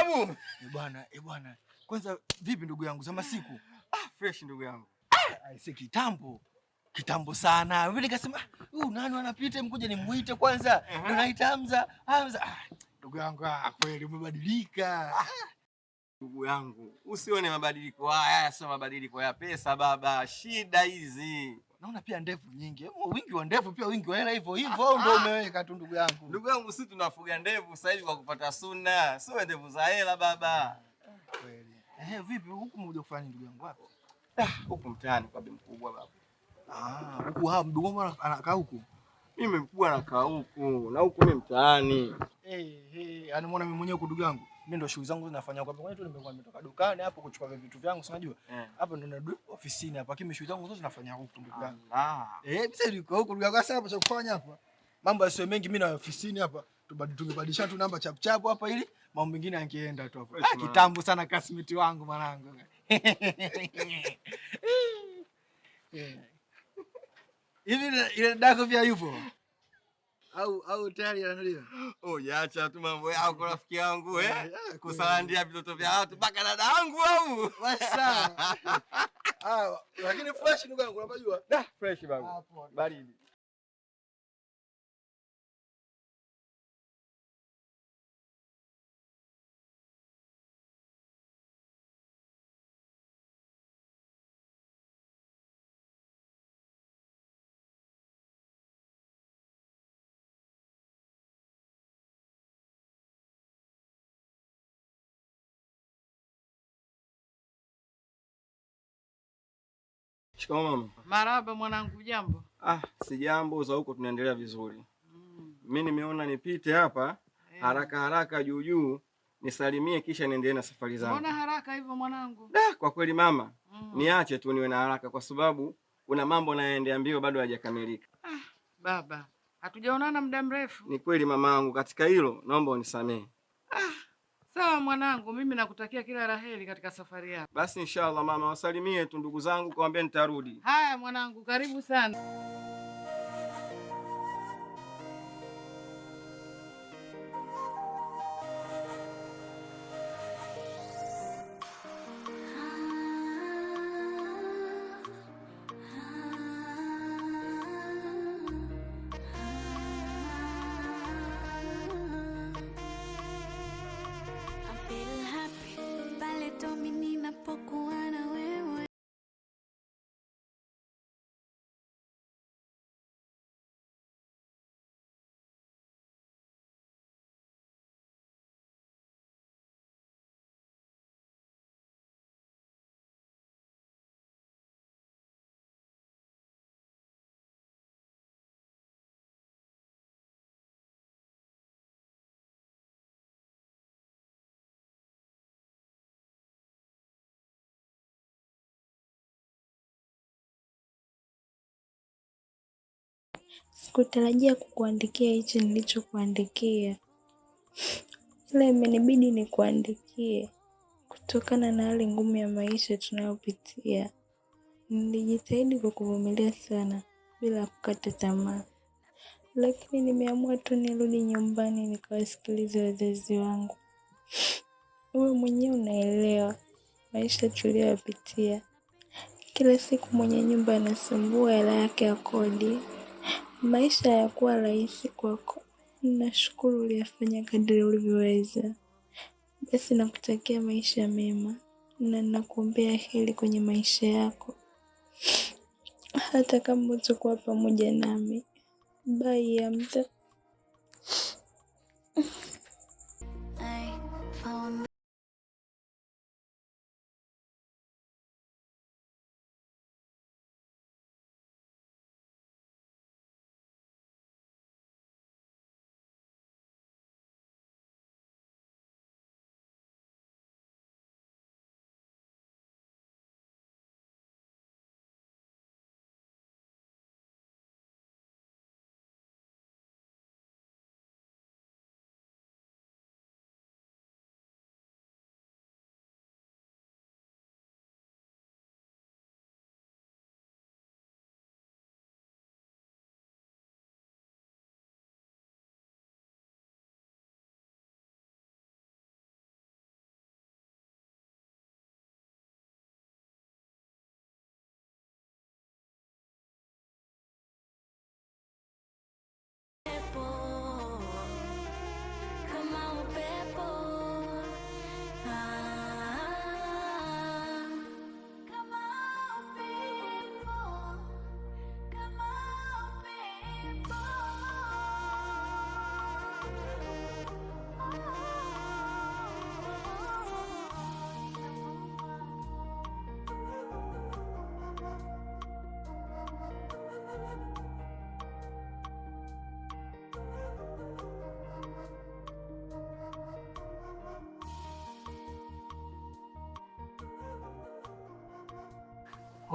babu. Bwana. Kwanza vipi ndugu yangu za masiku? Fresh ndugu yangu. Si kitambo sana. Mimi nikasema nani anapita mkuja nimuite kwanza. Ndio naita Hamza. Ndugu yangu kweli umebadilika. Ndugu yangu, usione mabadiliko haya, sio mabadiliko ya pesa baba. Shida hizi. Naona pia ndevu nyingi. Wingi wa ndevu pia wingi wa hela hivyo ndio umeweka tu ndugu yangu. Ndugu yangu sisi tunafuga ndevu sasa hivi kwa kupata sunna. Sio ndevu za hela baba. Kweli. Vipi huku mmoja kufanya ndugu yangu wapi? Huku mtaani kwa bibi mkubwa baba. Huku mdogo wangu anakaa huku. Mimi mkubwa anakaa huku na huku mimi mtaani. Anamuona mimi mwenyewe huku ndugu yangu. Mimi ndo shughuli zangu zinafanya huko. Kwa hiyo nimetoka dukani hapo kuchukua vitu vyangu, si unajua? Hapa ndo narudi ofisini hapa. Kimi shughuli zangu zote zinafanya huko ndugu yangu. Sasa niko huko ndugu yangu, sasa hapo cha kufanya hapa. Mambo yasiyo mengi, mimi na ofisini hapa. Tungebadilisha tu namba chap chap hapa ili mambo mengine yangeenda tu hapo. Kitambo sana kasimiti wangu mwanangu. Hivi ile dako pia yupo? Au tayari analia? Yaacha tu mambo yako rafiki yangu kusalandia vitoto vya watu mpaka dada yangu au? Wasa. Lakini fresh ndugu yangu unajua? Fresh babu. Baridi. Shikamoo mama. Marahaba mwanangu, jambo? Si jambo, za huko tunaendelea vizuri. Mimi nimeona nipite hapa haraka juu nisalimie kisha niendelee na safari zangu. Mbona haraka hivyo mwanangu? Kwa kweli mama, niache tu niwe na haraka kwa sababu kuna mambo naendea mbio bado hayajakamilika. Baba, hatujaonana muda mrefu. Ni kweli mamangu, katika hilo naomba unisamehe. Sawa mwanangu, mimi nakutakia kila laheri katika safari yako. Basi inshallah mama, wasalimie tu ndugu zangu kawaambia nitarudi. Haya mwanangu, karibu sana. Sikutarajia kukuandikia hichi nilichokuandikia, ila imenibidi nikuandikie kutokana na hali ngumu ya maisha tunayopitia. Nilijitahidi kukuvumilia sana bila kukata tamaa, lakini nimeamua tu nirudi nyumbani nikawasikilize wazazi wangu. Wewe mwenyewe unaelewa maisha tuliyopitia. Kila siku mwenye nyumba anasumbua hela yake ya kodi. Maisha hayakuwa rahisi kwako. Nashukuru uliyafanya kadri ulivyoweza. Basi nakutakia maisha mema na nakuombea heri kwenye maisha yako. Hata kama utakuwa pamoja nami. Bye Hamza.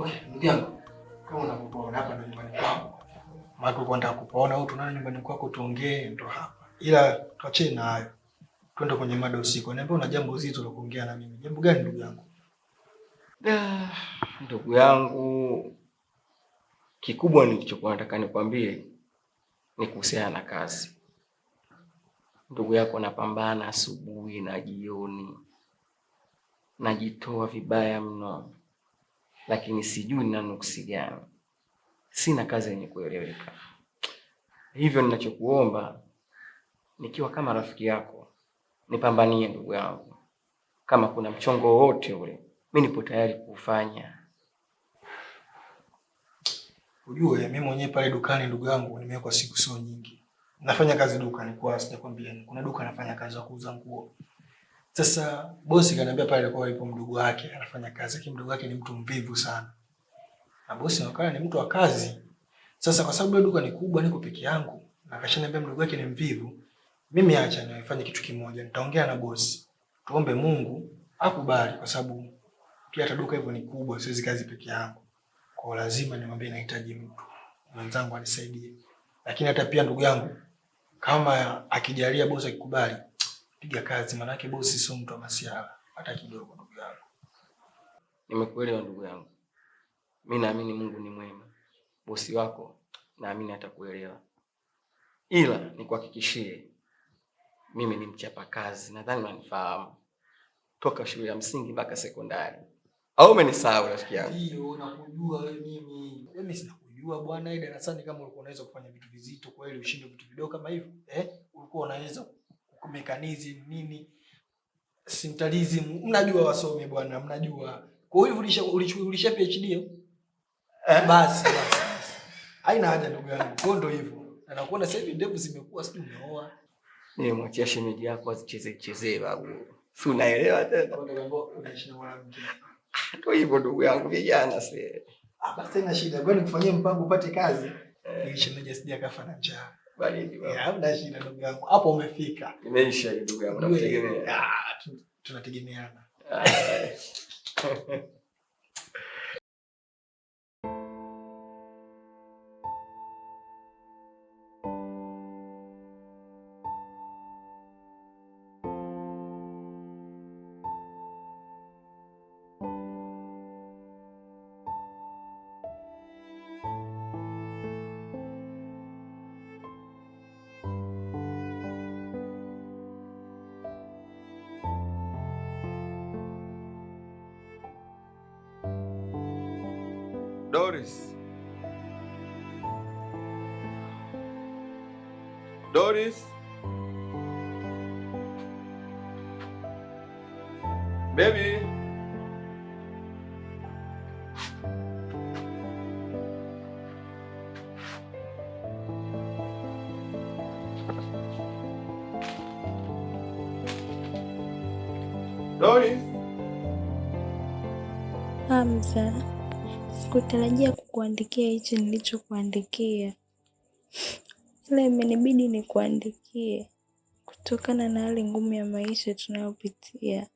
Okay, ndugu yangu. Kama unapoona hapa ndo nyumbani kwangu. Maana ulikuwa unataka kupaona au tunaona nyumbani kwako tuongee ndo hapa. Ila tuachane na hayo. Twende kwenye mada usiku. Niambia una jambo zito la kuongea na mimi. Jambo gani ndugu yangu? Ndugu yangu, kikubwa nilichokuwa nataka nikwambie ni kuhusiana na kazi. Ndugu yako napambana asubuhi na jioni. Najitoa vibaya mno. Lakini sijui nina nuksi gani. Sina kazi yenye kueleweka. Hivyo ninachokuomba nikiwa kama rafiki yako, nipambanie ndugu yangu. Kama kuna mchongo wote ule, mimi nipo tayari kufanya. Ujue mimi mwenyewe pale dukani ndugu yangu nimewekwa siku sio nyingi. Nafanya kazi dukani kwa sijakwambia. Kuna duka nafanya kazi ya kuuza nguo. Sasa bosi kaniambia pale alikuwa yupo mdogo wake anafanya kazi. Lakini mdogo wake ni mtu mvivu sana. Na bosi wakala ni mtu wa kazi. Sasa kwa sababu duka ni kubwa niko peke yangu na akashaniambia mdogo wake ni mvivu, mimi acha nifanye kitu kimoja. Nitaongea na bosi. Tuombe Mungu akubali kwa sababu pia hata duka hivyo ni kubwa, siwezi kazi peke yangu. Kwa lazima nimwambie nahitaji mtu mwenzangu anisaidie. Lakini hata pia ndugu yangu kama akijalia bosi akikubali, piga kazi maana yake bosi sio mtu wa masiara hata kidogo ndugu yangu. Nimekuelewa ndugu yangu. Mimi naamini Mungu ni mwema. Bosi wako naamini atakuelewa. Ila nikuhakikishie mimi ni mchapa kazi. Nadhani unanifahamu. Toka shule ya msingi mpaka sekondari. Au umenisahau rafiki yangu? Ndio, nakujua wewe mimi. Mimi sinakujua bwana, ile darasani kama ulikuwa unaweza kufanya vitu vizito kweli ushinde vitu vidogo kama hivyo. Ulikuwa unaweza mechanism nini? Syntalism, mnajua wasome bwana, mnajua. Kwa hivyo ulisha PhD. Basi. Haina haja ndugu yangu. Kwa ndio hivyo. Na nakuona sasa hivi ndevu zimekuwa sijui umeoa. Nimemwachia shemeji yako azicheze babu. Si unaelewa tena? Unaishi na mwanamke. Ndio hivyo ndugu yangu vijana sasa. Basi haina shida. Kwani kufanyia mpango upate kazi? Ili shemeji asije akafa na njaa. Bali ndio. Hamna shida ndugu yangu. Hapo umefika. Imeisha ndugu yangu, nakutegemea. Tunategemeana. Doris. Doris. Baby. Doris. Hamza, sikutarajia kukuandikia hichi nilichokuandikia. Ila imenibidi nikuandikie kutokana na hali ngumu ya maisha tunayopitia.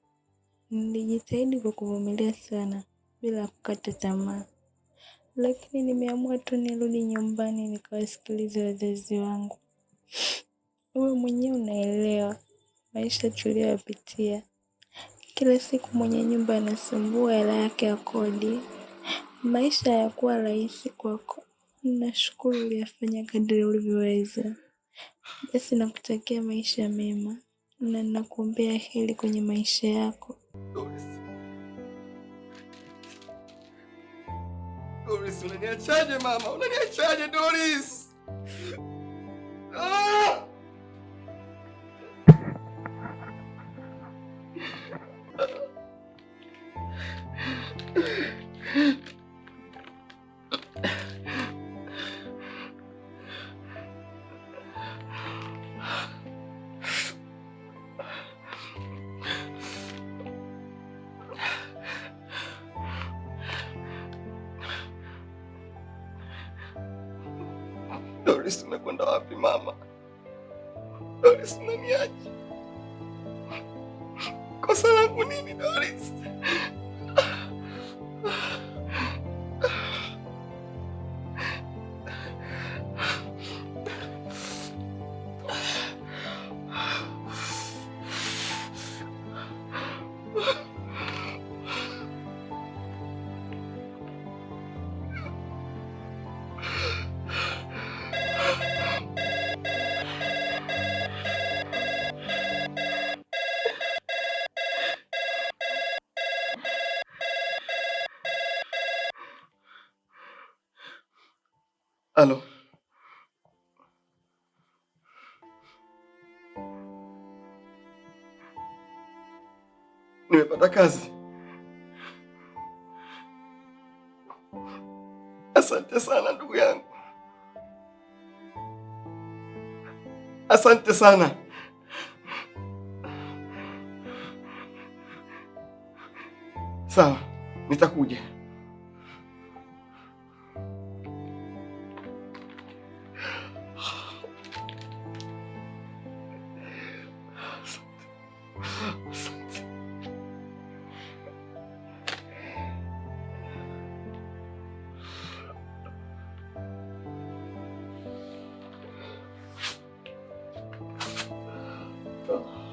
Nilijitahidi kukuvumilia sana bila kukata tamaa. Lakini nimeamua tu nirudi nyumbani nikawasikilize wazazi wangu. Wewe mwenyewe unaelewa maisha tuliyopitia. Kila siku mwenye nyumba anasumbua hela yake ya kodi. Maisha hayakuwa rahisi kwako. Nashukuru uliyafanya kadri ulivyoweza. Basi nakutakia maisha mema na nakuombea heri kwenye maisha yako. Doris, unaniachaje mama? Unaniachaje Doris? Ah! Doris, unakwenda wapi mama? Doris, unaniacha? Kosa langu nini Doris? Halo. Nimepata kazi. Asante sana ndugu yangu. Asante sana. Sawa, nitakuja. Oh.